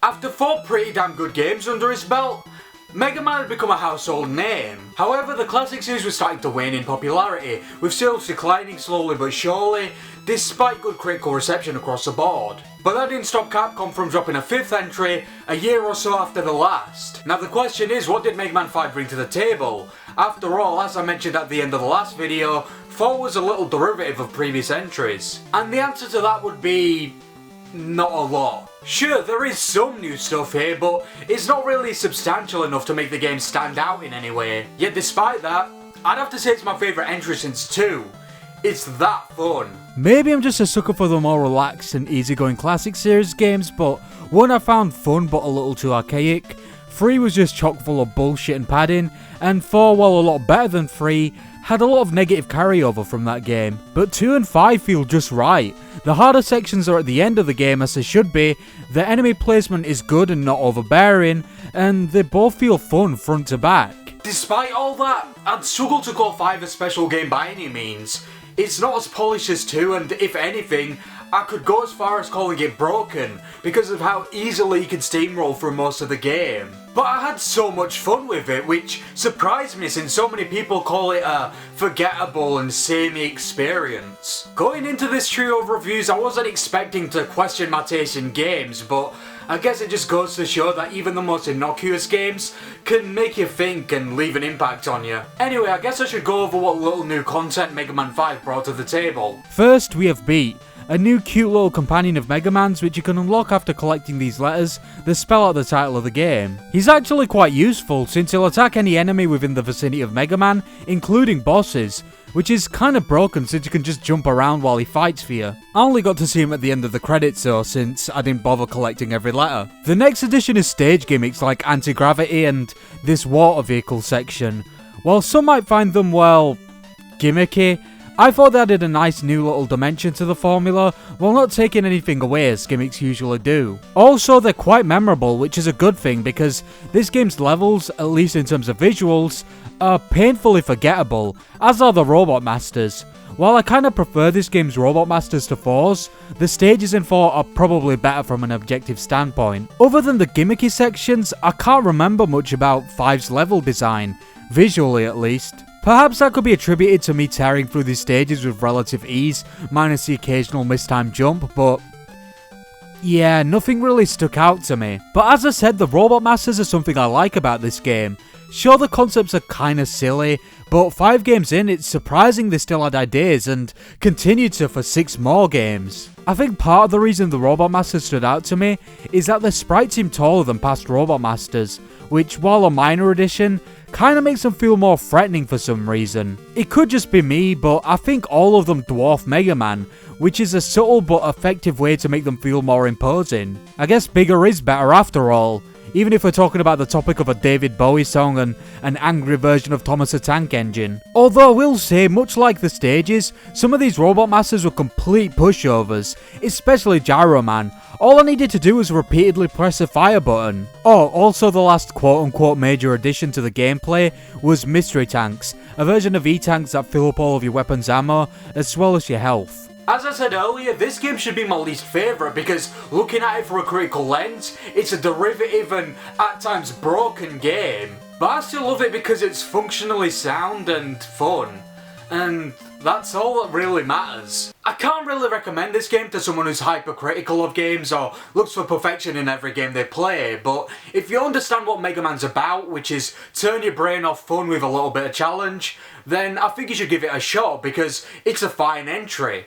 After 4 pretty damn good games under his belt, Mega Man had become a household name. However, the classic series was starting to wane in popularity, with sales declining slowly but surely, despite good critical reception across the board. But that didn't stop Capcom from dropping a 5th entry a year or so after the last. Now the question is, what did Mega Man 5 bring to the table? After all, as I mentioned at the end of the last video, 4 was a little derivative of previous entries. And the answer to that would be... not a lot. Sure, there is some new stuff here, but it's not really substantial enough to make the game stand out in any way. Yet despite that, I'd have to say it's my favourite entry since 2. It's that fun. Maybe I'm just a sucker for the more relaxed and easygoing classic series games, but 1 I found fun but a little too archaic, 3 was just chock full of bullshit and padding, and 4, while a lot better than 3, had a lot of negative carryover from that game. But 2 and 5 feel just right. The harder sections are at the end of the game as they should be, the enemy placement is good and not overbearing, and they both feel fun front to back. Despite all that, I'd struggle to call 5 a special game by any means. It's not as polished as 2, and if anything, I could go as far as calling it broken, because of how easily you can steamroll through most of the game. But I had so much fun with it, which surprised me since so many people call it a forgettable and samey experience. Going into this trio of reviews, I wasn't expecting to question my taste in games, but I guess it just goes to show that even the most innocuous games can make you think and leave an impact on you. Anyway, I guess I should go over what little new content Mega Man 5 brought to the table. First, we have Beat, a new cute little companion of Mega Man's which you can unlock after collecting these letters that spell out the title of the game. He's actually quite useful since he'll attack any enemy within the vicinity of Mega Man, including bosses, which is kinda broken since you can just jump around while he fights for you. I only got to see him at the end of the credits though, since I didn't bother collecting every letter. The next addition is stage gimmicks like anti-gravity and this water vehicle section. While some might find them, well, gimmicky, I thought they added a nice new little dimension to the formula, while not taking anything away as gimmicks usually do. Also, they're quite memorable, which is a good thing because this game's levels, at least in terms of visuals, are painfully forgettable, as are the Robot Masters. While I kinda prefer this game's Robot Masters to 4's, the stages in 4 are probably better from an objective standpoint. Other than the gimmicky sections, I can't remember much about 5's level design, visually at least. Perhaps that could be attributed to me tearing through these stages with relative ease, minus the occasional mistimed jump, but yeah, nothing really stuck out to me. But as I said, the Robot Masters are something I like about this game. Sure, the concepts are kinda silly, but 5 games in, it's surprising they still had ideas and continued to for 6 more games. I think part of the reason the Robot Masters stood out to me is that the sprites seem taller than past Robot Masters, which, while a minor addition, kinda makes them feel more threatening for some reason. It could just be me, but I think all of them dwarf Mega Man, which is a subtle but effective way to make them feel more imposing. I guess bigger is better after all, even if we're talking about the topic of a David Bowie song and an angry version of Thomas the Tank Engine. Although I will say, much like the stages, some of these Robot Masters were complete pushovers, especially Gyro Man. All I needed to do was repeatedly press the fire button. Oh, also the last quote-unquote major addition to the gameplay was Mystery Tanks, a version of E-Tanks that fill up all of your weapons ammo, as well as your health. As I said earlier, this game should be my least favourite because looking at it through a critical lens, it's a derivative and at times broken game. But I still love it because it's functionally sound and fun. And that's all that really matters. I can't really recommend this game to someone who's hypercritical of games or looks for perfection in every game they play, but if you understand what Mega Man's about, which is turn your brain off fun with a little bit of challenge, then I think you should give it a shot because it's a fine entry.